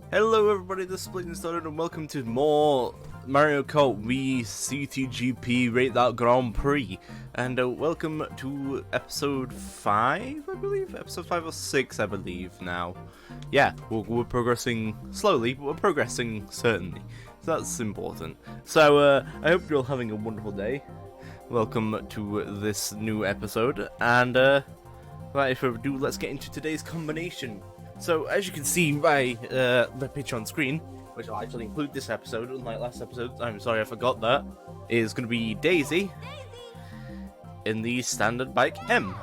Hello everybody, this is Blazing Started and welcome to more Mario Kart Wii CTGP Rate That Grand Prix. And welcome to episode 5, I believe? Episode 5 or 6, I believe now. Yeah, we're progressing slowly, but we're progressing certainly. So that's important. So I hope you're all having a wonderful day. Welcome to this new episode. And without further ado, let's get into today's combination. So, as you can see by the picture on screen, which I'll actually include this episode, unlike last episode, I'm sorry I forgot that, is going to be Daisy in the standard bike M.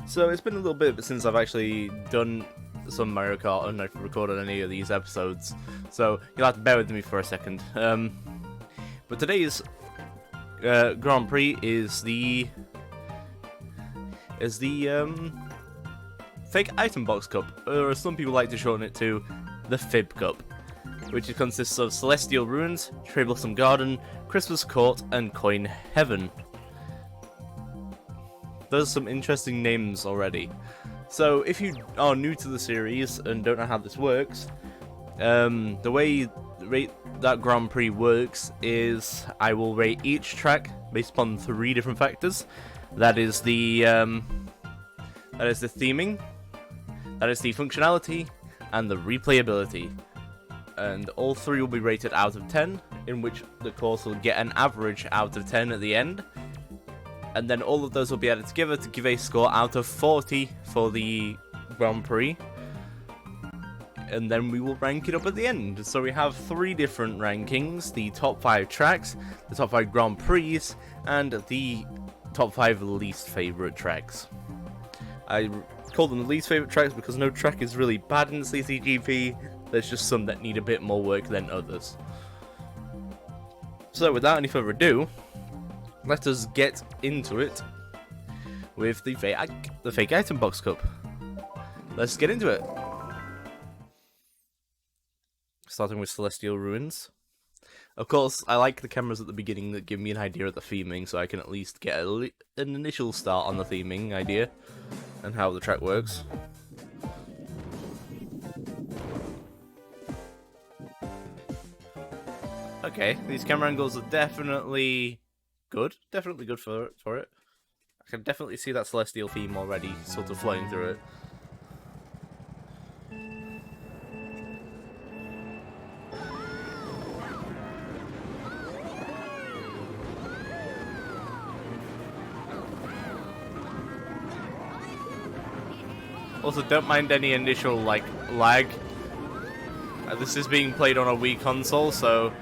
So, it's been a little bit since I've actually done some Mario Kart and I've recorded any of these episodes, so you'll have to bear with me for a second. But today's Grand Prix is the Fake Item Box Cup, or as some people like to shorten it to, the Fib Cup, which consists of Celestial Ruins, Cherry Blossom Garden, Christmas Court, and Coin Heaven. Those are some interesting names already. So if you are new to the series and don't know how this works, the way Rate That Grand Prix works is I will rate each track based upon 3 different factors. That is the theming, that is the functionality, and the replayability. And all 3 will be rated out of 10, in which the course will get an average out of 10 at the end. And then all of those will be added together to give a score out of 40 for the Grand Prix. And then we will rank it up at the end. So we have 3 different rankings: the top 5 tracks, the top 5 Grand Prix, and the top 5 least favourite tracks. I call them the least favourite tracks because no track is really bad in the CTGP, there's just some that need a bit more work than others. So without any further ado, let us get into it with the Fake Item Box Cup. Let's get into it. Starting with Celestial Ruins. Of course, I like the cameras at the beginning that give me an idea of the theming, so I can at least get an initial start on the theming idea and how the track works. Okay, these camera angles are definitely good. Definitely good for it. I can definitely see that Celestial theme already sort of flowing through it. Also, don't mind any initial, lag. This is being played on a Wii console, so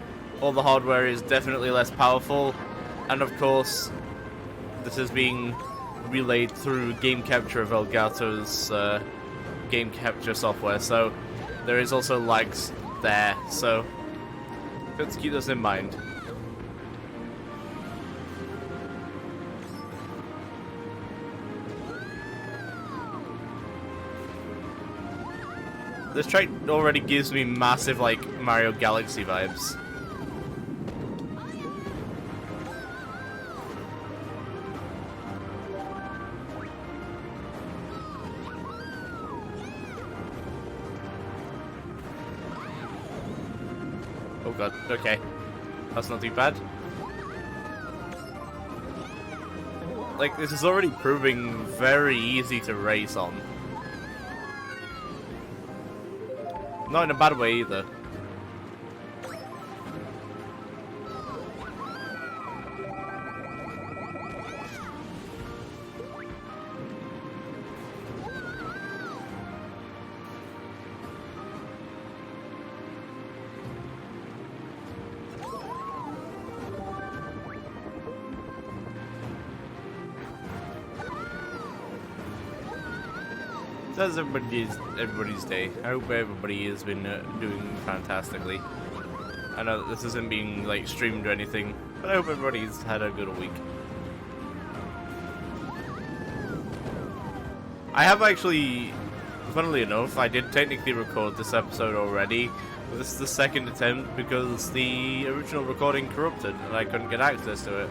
all the hardware is definitely less powerful. And of course, this is being relayed through Game Capture of Elgato's game capture software, so there is also lags there, so let's keep this in mind. This track already gives me massive, Mario Galaxy vibes. Oh god, okay. That's not too bad. This is already proving very easy to race on. Not in a bad way either. So how's everybody's day? I hope everybody has been doing fantastically. I know that this isn't being streamed or anything, but I hope everybody's had a good week. I have actually, funnily enough, I did technically record this episode already, but this is the second attempt because the original recording corrupted and I couldn't get access to it.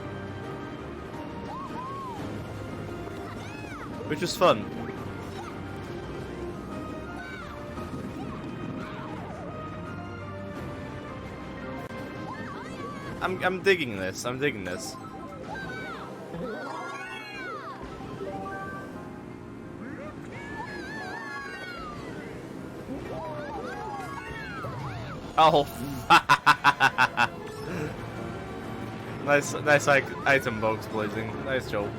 Which was fun. I'm digging this. I'm digging this. Oh. nice item box blazing. Nice job.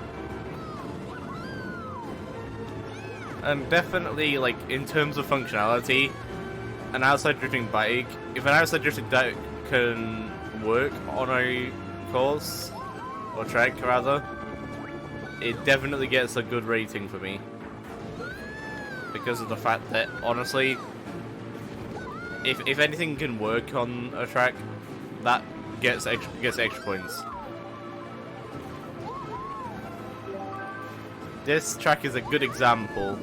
And definitely, like, in terms of functionality, an outside drifting bike, if an outside drifting bike can work on a course, or track rather, it definitely gets a good rating for me. Because of the fact that, honestly, if anything can work on a track, that gets extra points. This track is a good example.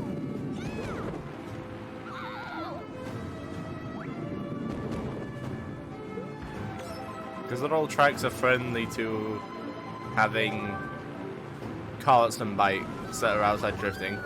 Because not all tracks are friendly to having carts and bikes that are outside drifting.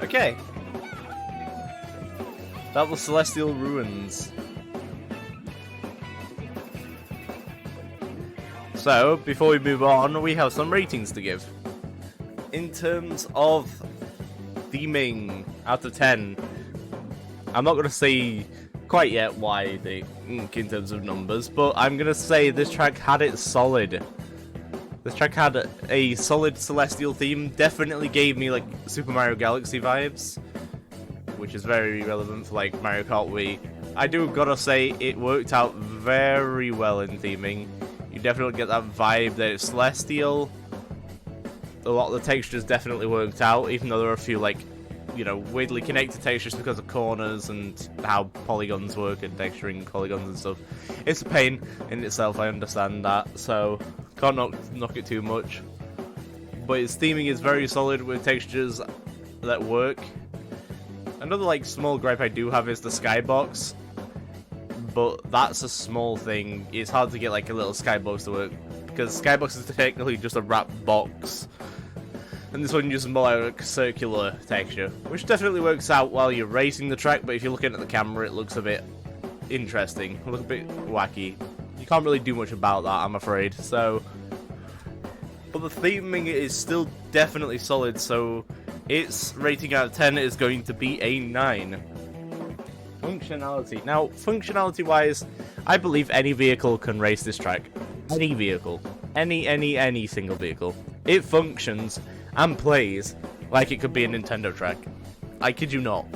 Okay. That was Celestial Ruins. So, before we move on, we have some ratings to give. In terms of theming, out of 10, I'm not going to say quite yet why they in terms of numbers, but I'm going to say this track had it solid. This track had a solid Celestial theme, definitely gave me like Super Mario Galaxy vibes, which is very relevant for like Mario Kart Wii. I do gotta say, it worked out very well in theming. You definitely get that vibe that it's Celestial. A lot of the textures definitely worked out, even though there are a few like, you know, weirdly connected textures because of corners and how polygons work and texturing polygons and stuff. It's a pain in itself, I understand that, so can't knock it too much. But its theming is very solid with textures that work. Another like small gripe I do have is the skybox, but that's a small thing. It's hard to get like a little skybox to work because skybox is technically just a wrapped box. And this one uses more like a circular texture, which definitely works out while you're racing the track, but if you're looking at the camera, it looks a bit interesting, a little bit wacky. You can't really do much about that, I'm afraid, so... But the theming is still definitely solid, so its rating out of 10 is going to be a 9. Functionality. Now, functionality-wise, I believe any vehicle can race this track. Any vehicle. Any single vehicle. It functions and plays like it could be a Nintendo track. I kid you not.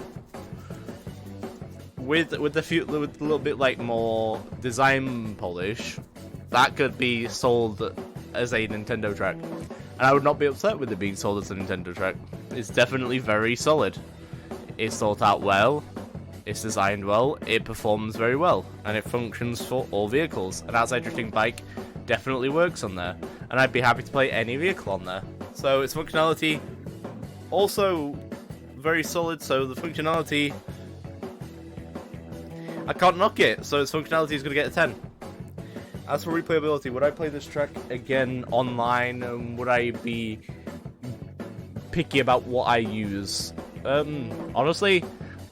With a little bit like more design polish, that could be sold as a Nintendo track. And I would not be upset with it being sold as a Nintendo track. It's definitely very solid. It's thought out well, it's designed well, it performs very well, and it functions for all vehicles. An outside drifting bike definitely works on there, and I'd be happy to play any vehicle on there. So its functionality also very solid, so the functionality, I can't knock it, so its functionality is going to get a 10. As for replayability, would I play this track again online? Would I be picky about what I use? Honestly,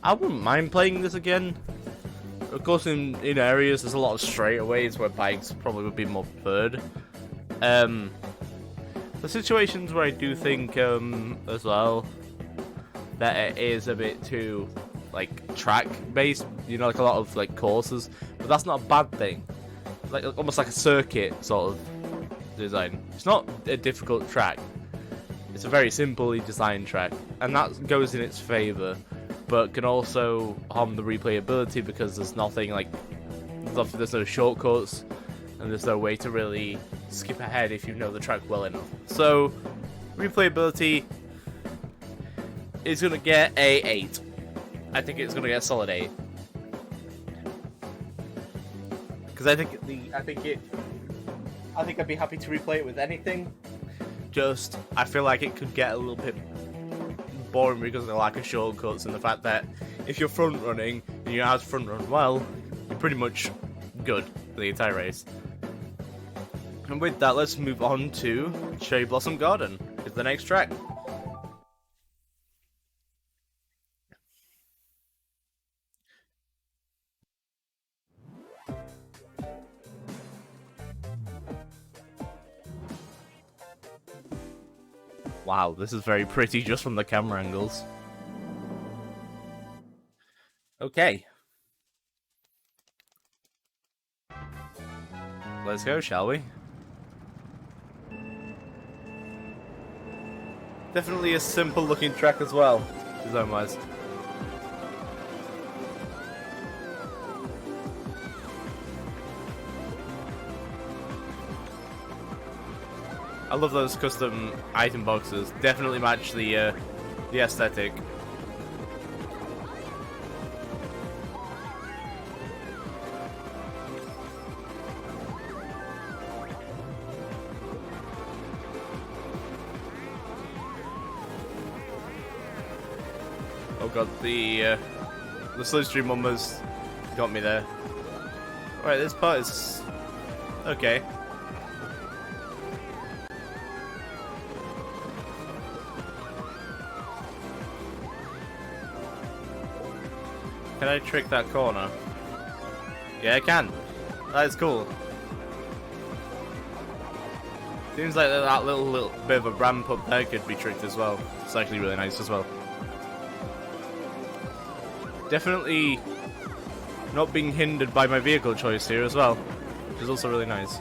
I wouldn't mind playing this again. Of course, in areas there's a lot of straightaways where bikes probably would be more preferred. The situations where I do think, as well, that it is a bit too, like, track-based, you know, like a lot of, like, courses, but that's not a bad thing. Like, almost like a circuit sort of design. It's not a difficult track. It's a very simply designed track, and that goes in its favour, but can also harm the replayability because there's nothing like, there's no shortcuts, and there's no way to really skip ahead if you know the track well enough. So, replayability is going to get a 8. I think it's going to get a solid 8. Because I think I'd be happy to replay it with anything. Just, I feel like it could get a little bit boring because of the lack of shortcuts and the fact that if you're front running and you know how to front run well, you're pretty much good for the entire race. And with that, let's move on to Cherry Blossom Garden. Is the next track. Wow, this is very pretty just from the camera angles. Okay. Let's go, shall we? Definitely a simple looking track as well, design-wise. I love those custom item boxes. Definitely match the aesthetic. Oh god, the slipstream almost got me there. Alright, this part is okay. Can I trick that corner? Yeah, I can. That is cool. Seems like that little bit of a ramp up there could be tricked as well. It's actually really nice as well. Definitely not being hindered by my vehicle choice here as well, which is also really nice.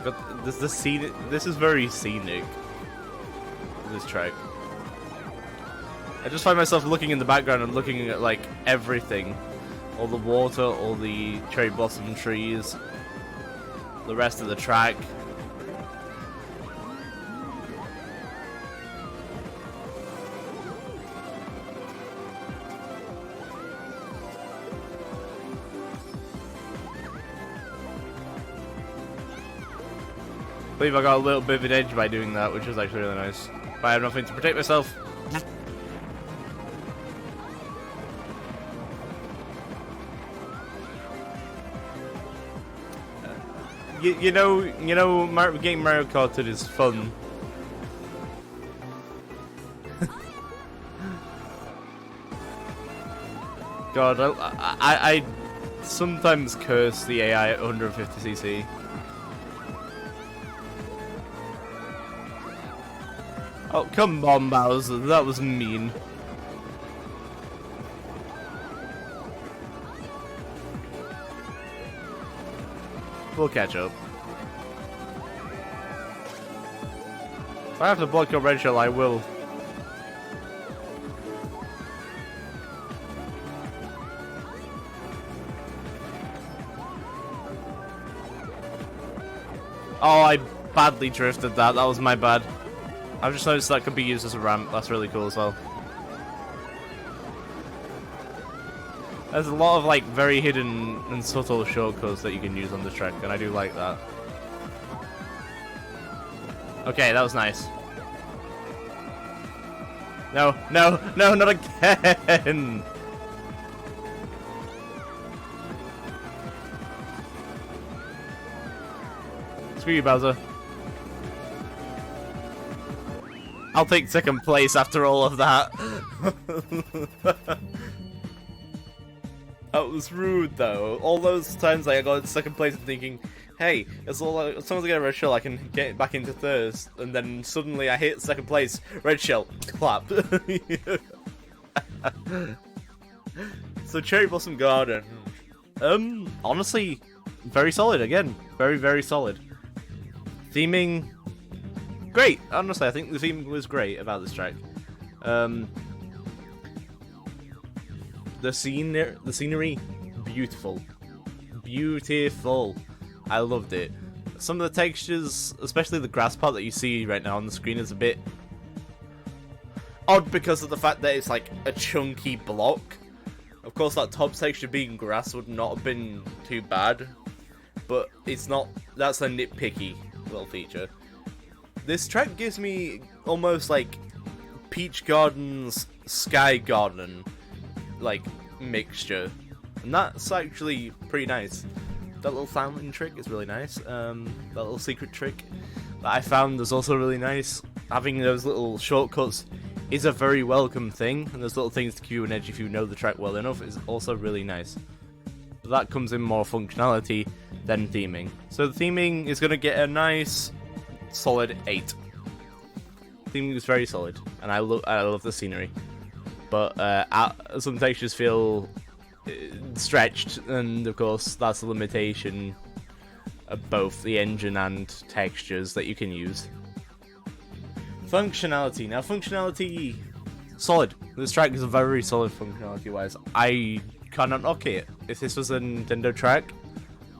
But this is very scenic, this track. I just find myself looking in the background and looking at like everything. All the water, all the cherry blossom trees, the rest of the track. I believe I got a little bit of an edge by doing that, which was actually really nice. But I have nothing to protect myself. You know, getting Mario Karted is fun. God, I sometimes curse the AI at 150cc. Oh, come on, Bowser, that was mean. We'll catch up. If I have to block your red shell, I will. Oh, I badly drifted that. That was my bad. I've just noticed that could be used as a ramp. That's really cool as well. There's a lot of like very hidden and subtle shortcuts that you can use on this track, and I do like that. Okay, that was nice. No, no, no, not again! Screw you, Bowser. I'll take second place after all of that. That was rude, though. All those times like, I got second place and thinking, hey, as someone's get a red shell, I can get back into third. And then suddenly I hit second place, red shell, clap. So Cherry Blossom Garden. Honestly, very solid again. Very, very solid. Theming, great. Honestly, I think the theme was great about this track. The scenery, beautiful, beautiful. I loved it. Some of the textures, especially the grass part that you see right now on the screen, is a bit odd because of the fact that it's like a chunky block. Of course, that top texture being grass would not have been too bad, but it's not. That's a nitpicky little feature. This track gives me almost like Peach Garden's Sky Garden like mixture, and that's actually pretty nice. That little fountain trick is really nice. That little secret trick that I found is also really nice. Having those little shortcuts is a very welcome thing, and those little things to give you an edge if you know the track well enough is also really nice. But that comes in more functionality than theming. So the theming is going to get a nice solid 8. Theming is very solid, and I love the scenery. But some textures feel stretched, and of course that's a limitation of both the engine and textures that you can use. Functionality. Now, functionality, solid. This track is very solid functionality-wise. I cannot knock it. If this was a Nintendo track,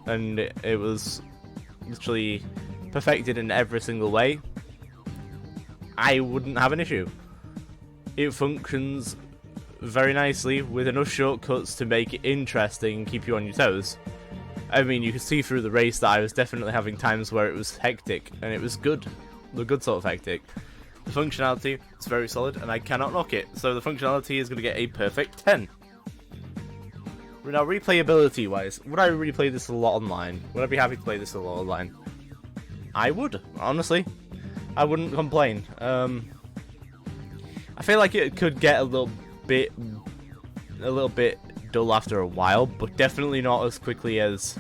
and it was literally perfected in every single way, I wouldn't have an issue. It functions very nicely with enough shortcuts to make it interesting and keep you on your toes. I mean, you could see through the race that I was definitely having times where it was hectic, and it was good. The good sort of hectic. The functionality is very solid, and I cannot knock it. So the functionality is going to get a perfect 10. Now, replayability-wise, would I replay this a lot online? Would I be happy to play this a lot online? I would, honestly. I wouldn't complain. I feel like it could get a little bit dull after a while, but definitely not as quickly as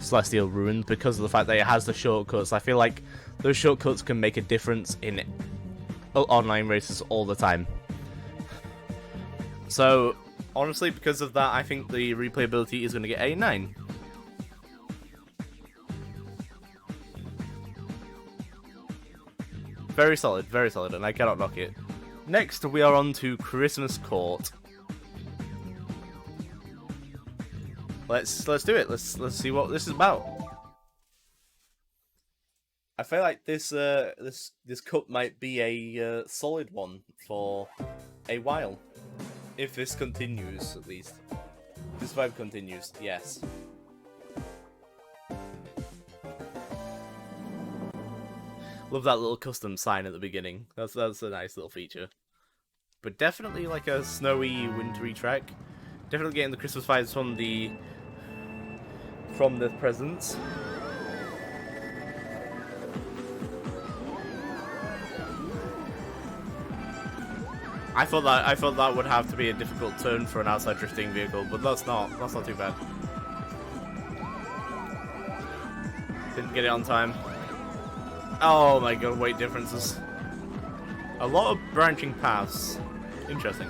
Celestial Ruins because of the fact that it has the shortcuts. I feel like those shortcuts can make a difference in online races all the time. So, honestly, because of that, I think the replayability is going to get a 9. Very solid, and I cannot knock it. Next, we are on to Christmas Court. Let's do it. Let's see what this is about. I feel like this cup might be a solid one for a while, if this continues at least. This vibe continues, yes. Love that little custom sign at the beginning. That's a nice little feature. But definitely like a snowy, wintry track. Definitely getting the Christmas vibes from the presents. I thought that would have to be a difficult turn for an outside drifting vehicle, but that's not too bad. Didn't get it on time. Oh my god, weight differences. A lot of branching paths. Interesting.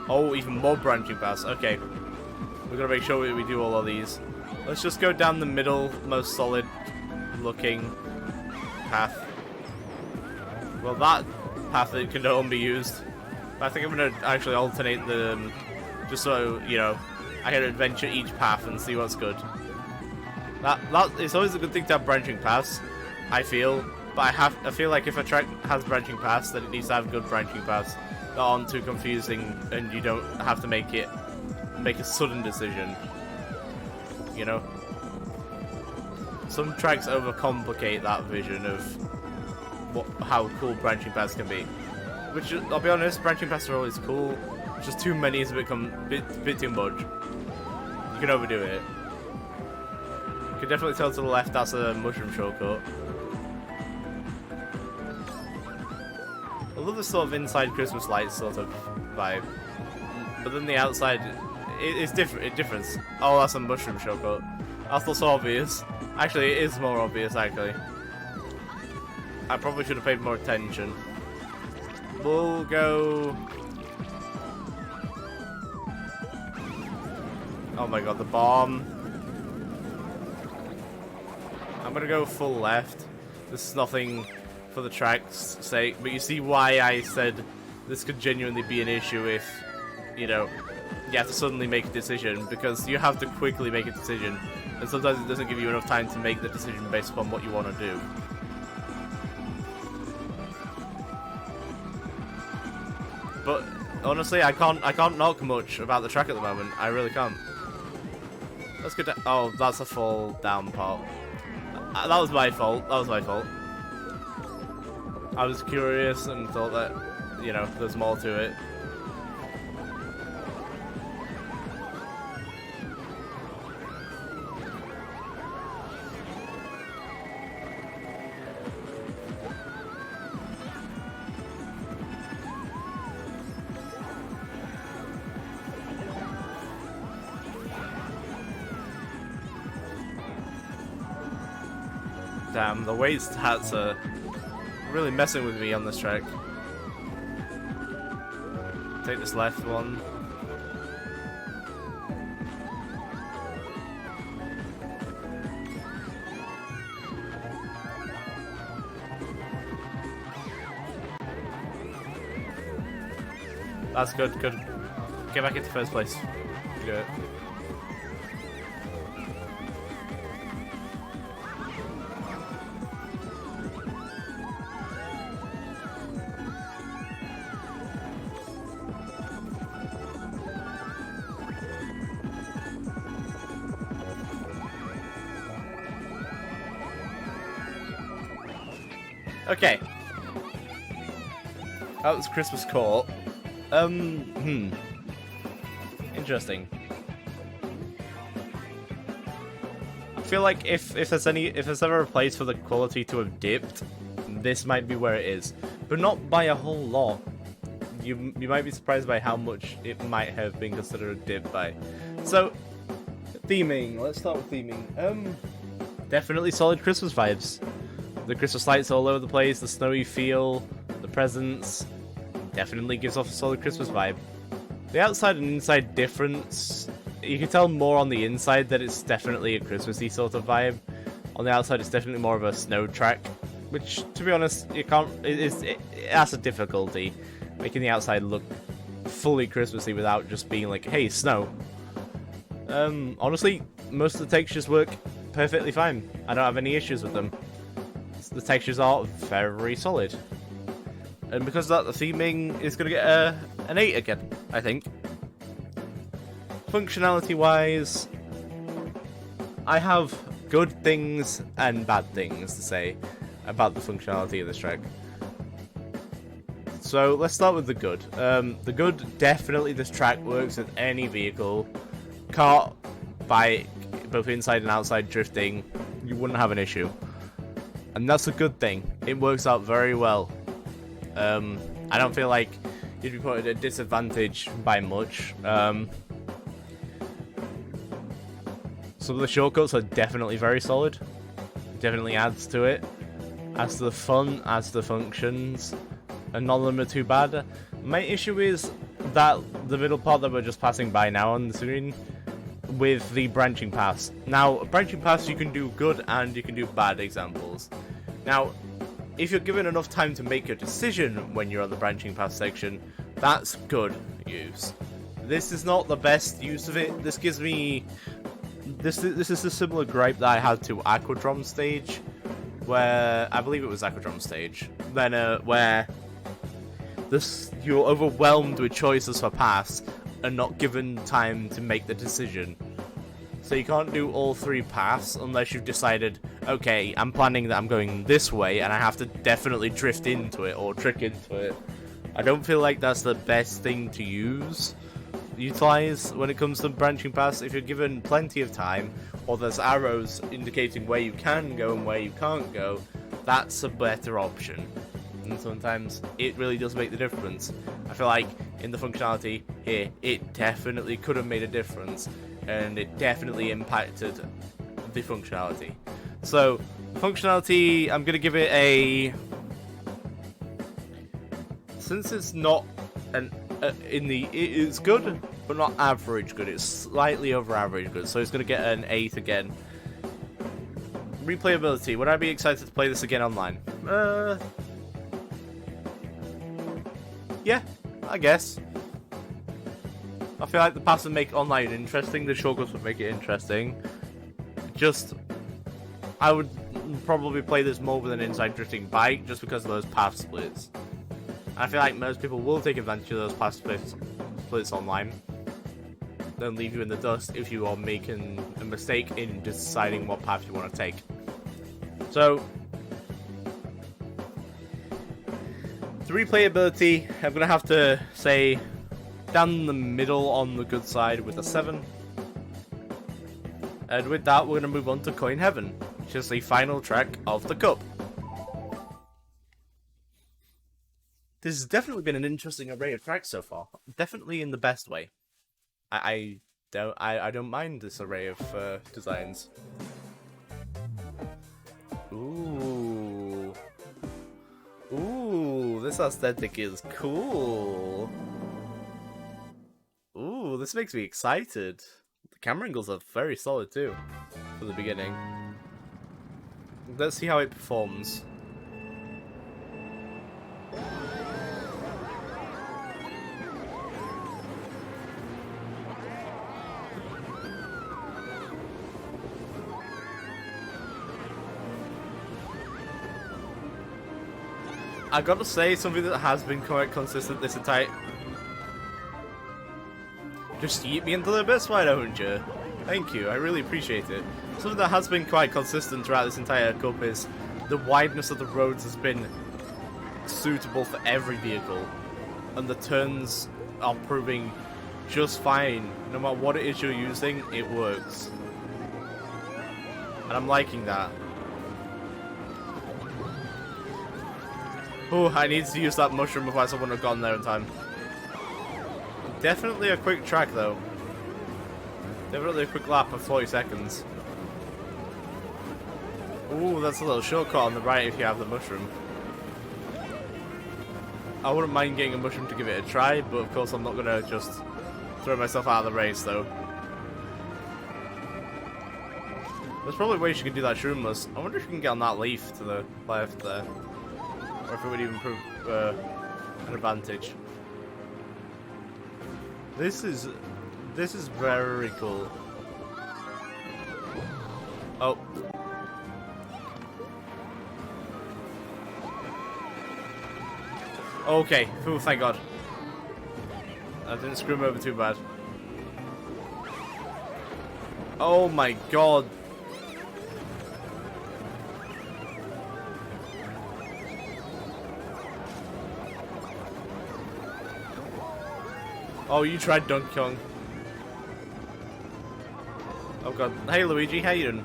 Oh, even more branching paths. Okay. We're gonna make sure we do all of these. Let's just go down the middle, most solid looking path. Well, that path that can only be used. I think I'm gonna actually alternate them, just so, you know, I can adventure each path and see what's good. It's always a good thing to have branching paths, I feel, but I feel like if a track has branching paths, then it needs to have good branching paths that aren't too confusing, and you don't have to make a sudden decision. You know, some tracks overcomplicate that vision of how cool branching paths can be. Which, I'll be honest, branching paths are always cool. Just too many has become a bit too much. You can overdo it. You can definitely tell to the left that's a mushroom shortcut. I love the sort of inside Christmas lights sort of vibe. But then the outside, it's different. It differs. Oh, that's a mushroom shortcut. That's not so obvious. Actually, it is more obvious, actually. I probably should have paid more attention. We'll go... Oh my god, the bomb. I'm gonna go full left. This is nothing for the track's sake, but you see why I said this could genuinely be an issue if, you know, you have to suddenly make a decision, because you have to quickly make a decision, and sometimes it doesn't give you enough time to make the decision based upon what you want to do. But honestly, I can't knock much about the track at the moment. I really can't. Let's go down. Oh, that's a fall down part. That was my fault. That was my fault. I was curious and thought that, you know, there's more to it. Damn, the weight stats are really messing with me on this track. Take this left one. That's good, good. Get back into first place. Good. Okay. That was Christmas Court. Interesting. I feel like if there's ever a place for the quality to have dipped, this might be where it is. But not by a whole lot. You might be surprised by how much it might have been considered a dip by. So, theming. Let's start with theming. Definitely solid Christmas vibes. The Christmas lights all over the place, the snowy feel, the presents, definitely gives off a solid Christmas vibe. The outside and inside difference, you can tell more on the inside that it's definitely a Christmassy sort of vibe. On the outside, it's definitely more of a snow track, which, to be honest, it has a difficulty making the outside look fully Christmassy without just being like, hey, snow. Honestly, most of the textures work perfectly fine. I don't have any issues with them. The textures are very solid. And because of that, the theming is going to get an 8 again, I think. Functionality-wise, I have good things and bad things to say about the functionality of this track. So let's start with the good. The good, definitely this track works with any vehicle. Kart, bike, both inside and outside drifting, you wouldn't have an issue. And that's a good thing. It works out very well. I don't feel like you'd be put at a disadvantage by much. Some of the shortcuts are definitely very solid. Definitely adds to it. Adds to the fun, adds to the functions. And none of them are too bad. My issue is that the middle part that we're just passing by now on the screen with the branching paths. Now, branching paths you can do good and you can do bad examples. Now, if you're given enough time to make a decision when you're on the branching path section, that's good use. This is not the best use of it. This gives me... This is a similar gripe that I had to Aquadrom stage, where... I believe it was Aquadrom stage. Then, where... you're overwhelmed with choices for paths and not given time to make the decision. So you can't do all 3 paths unless you've decided, okay, I'm planning that I'm going this way and I have to definitely drift into it or trick into it. I don't feel like that's the best thing to utilize when it comes to branching paths. If you're given plenty of time, or there's arrows indicating where you can go and where you can't go, that's a better option. And sometimes it really does make the difference. I feel like in the functionality here, it definitely could have made a difference, and it definitely impacted the functionality. So, functionality, I'm going to give it a... Since it's not it's good, but not average good. It's slightly over average good, so it's going to get an 8 again. Replayability, would I be excited to play this again online? Yeah, I guess. I feel like the paths would make online interesting, the shortcuts would make it interesting. Just, I would probably play this more with an inside drifting bike just because of those path splits. I feel like most people will take advantage of those path splits online, then leave you in the dust if you are making a mistake in deciding what path you want to take. So, the replayability, I'm going to have to say down the middle on the good side with a 7. And with that, we're going to move on to Coin Heaven, which is the final track of the Cup. This has definitely been an interesting array of tracks so far. Definitely in the best way. I don't mind this array of designs. Ooh. Ooh, this aesthetic is cool. Ooh, this makes me excited. The camera angles are very solid too, for the beginning. Let's see how it performs. I gotta say, something that has been quite consistent this entire... Just eat me into the abyss, why don't you? Thank you, I really appreciate it. Something that has been quite consistent throughout this entire cup is the wideness of the roads has been suitable for every vehicle. And the turns are proving just fine. No matter what it is you're using, it works. And I'm liking that. Oh, I need to use that mushroom, otherwise I wouldn't have gotten there in time. Definitely a quick track, though. Definitely a quick lap of 40 seconds. Ooh, that's a little shortcut on the right if you have the mushroom. I wouldn't mind getting a mushroom to give it a try, but of course I'm not going to just throw myself out of the race, though. There's probably ways you can do that shroomless. I wonder if you can get on that leaf to the left there. Or if it would even prove an advantage. This is very cool. Oh. Okay. Ooh, thank God. I didn't screw him over too bad. Oh my God. Oh, you tried Donkey Kong. Oh God. Hey Luigi, how you doing?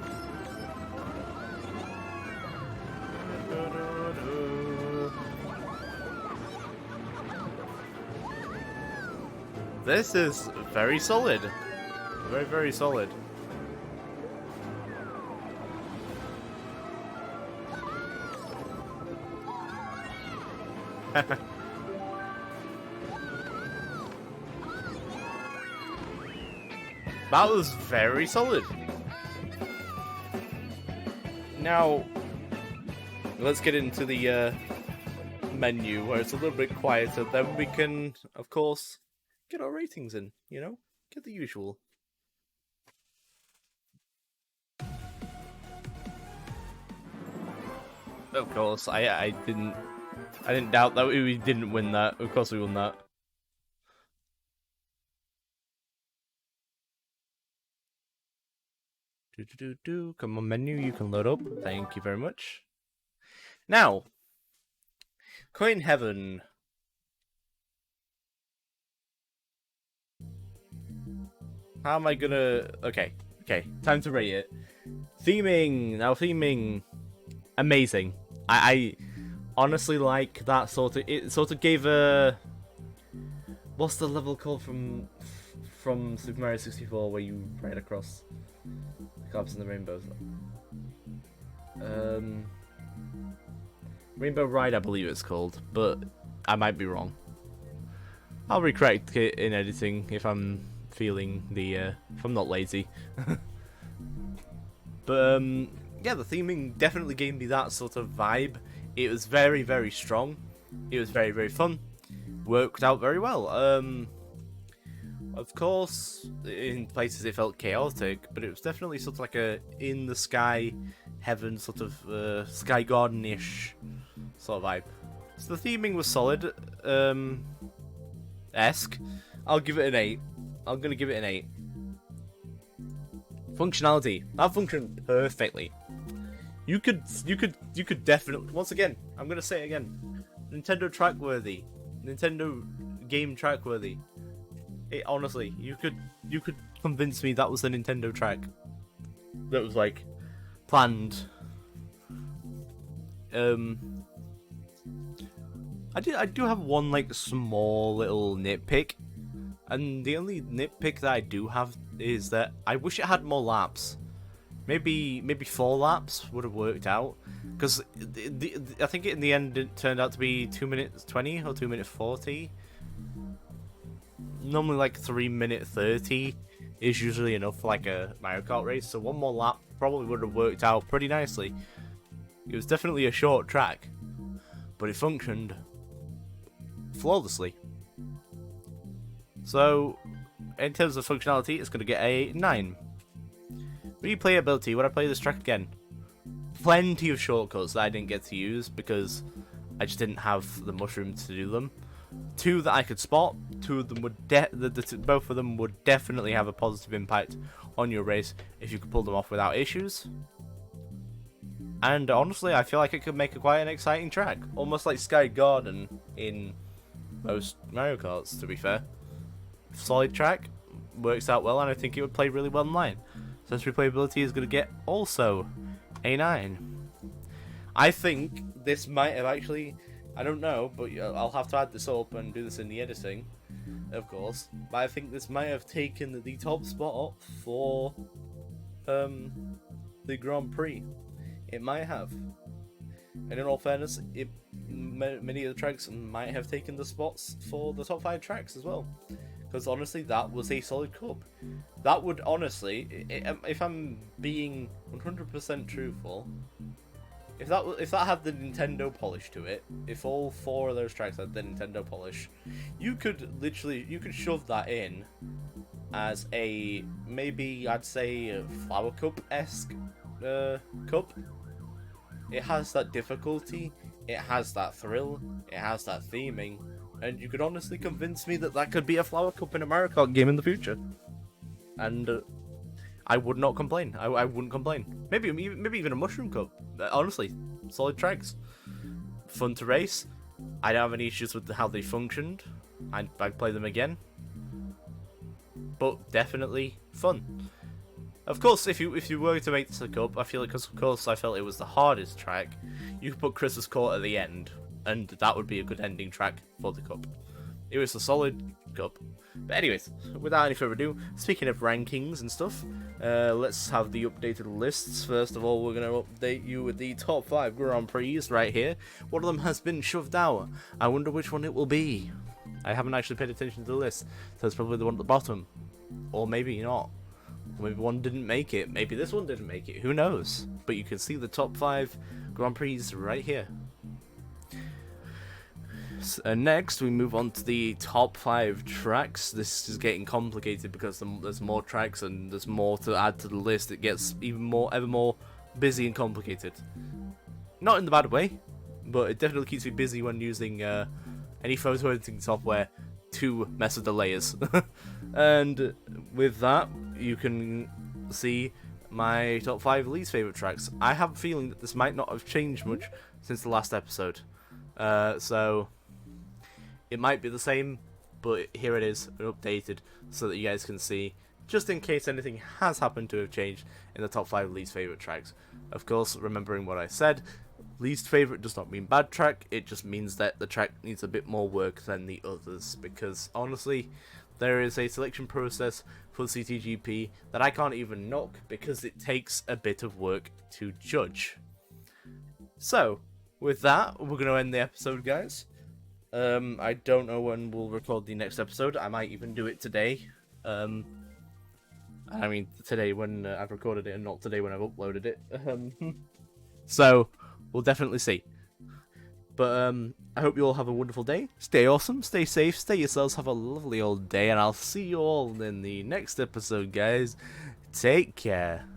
This is very solid. Very, very solid. That was very solid. Now, let's get into the menu where it's a little bit quieter. Then we can, of course, get our ratings in, you know? Get the usual. Of course, I didn't doubt that we didn't win that. Of course we won that. Come on, menu, you can load up. Thank you very much. Now, Coin Heaven. How am I gonna... Okay, time to rate it. Theming. Now, theming. Amazing. I honestly like that sort of... It sort of gave a... What's the level called from Super Mario 64 where you ride across the clouds and the rainbows? Rainbow Ride, I believe it's called, but I might be wrong. I'll recorrect it in editing if I'm feeling the if I'm not lazy. But yeah, the theming definitely gave me that sort of vibe. It was very, very strong. It was very, very fun. Worked out very well. Of course, in places it felt chaotic, but it was definitely sort of like a in the sky, heaven sort of sky garden-ish sort of vibe. So the theming was solid, esque. I'll give it an 8. I'm gonna give it an 8. Functionality, that functioned perfectly. You could definitely, once again, I'm gonna say it again, Nintendo track worthy, Nintendo game track worthy. It honestly, you could convince me that was the Nintendo track that was like planned. I do have one like small little nitpick, and the only nitpick that I do have is that I wish it had more laps. Maybe 4 laps would have worked out, because I think in the end it turned out to be 2 minutes 20 or 2 minutes 40. Normally like 3 minute 30 is usually enough for like a Mario Kart race, so one more lap probably would have worked out pretty nicely. It was definitely a short track, but it functioned flawlessly. So in terms of functionality, it's going to get a 9. Replayability, would I play this track again? Plenty of shortcuts that I didn't get to use because I just didn't have the mushrooms to do them. 2 that I could spot. 2 of them would both of them would definitely have a positive impact on your race if you could pull them off without issues. And honestly, I feel like it could make quite an exciting track, almost like Sky Garden in most Mario Karts. To be fair, solid track, works out well, and I think it would play really well online. So this replayability is going to get also a 9. I think this might have actually, I don't know, but I'll have to add this up and do this in the editing, of course. But I think this might have taken the top spot for the Grand Prix. It might have. And in all fairness, many of the tracks might have taken the spots for the top 5 tracks as well. Because honestly, that was a solid cup. That would honestly, if I'm being 100% truthful, if that had the Nintendo polish to it, if all 4 of those tracks had the Nintendo polish, you could shove that in as a, maybe I'd say a Flower Cup-esque cup. It has that difficulty, it has that thrill, it has that theming, and you could honestly convince me that that could be a Flower Cup in a Mario Kart game in the future. And I would not complain. I wouldn't complain. Maybe even a Mushroom Cup. Honestly, solid tracks. Fun to race. I don't have any issues with how they functioned. I'd play them again. But definitely fun. Of course, if you were to make this a cup, I feel like, because of course I felt it was the hardest track, you could put Chris's Court at the end, and that would be a good ending track for the cup. It was a solid cup. But anyways, without any further ado, speaking of rankings and stuff, let's have the updated lists. First of all, we're going to update you with the top 5 Grand Prix right here. One of them has been shoved out. I wonder which one it will be. I haven't actually paid attention to the list, so it's probably the one at the bottom. Or maybe not. Or maybe one didn't make it. Maybe this one didn't make it. Who knows? But you can see the top 5 Grand Prix right here. And next, we move on to the top 5 tracks. This is getting complicated because there's more tracks and there's more to add to the list. It gets ever more busy and complicated. Not in the bad way, but it definitely keeps me busy when using any photo editing software to mess with the layers. And with that, you can see my top 5 least favourite tracks. I have a feeling that this might not have changed much since the last episode. So it might be the same, but here it is, updated, so that you guys can see, just in case anything has happened to have changed in the top 5 least favourite tracks. Of course, remembering what I said, least favourite does not mean bad track, it just means that the track needs a bit more work than the others, because honestly, there is a selection process for CTGP that I can't even knock, because it takes a bit of work to judge. So, with that, we're going to end the episode, guys. I don't know when we'll record the next episode. I might even do it today. I mean, today when I've recorded it and not today when I've uploaded it. So, we'll definitely see. But I hope you all have a wonderful day. Stay awesome, stay safe, stay yourselves, have a lovely old day, and I'll see you all in the next episode, guys. Take care.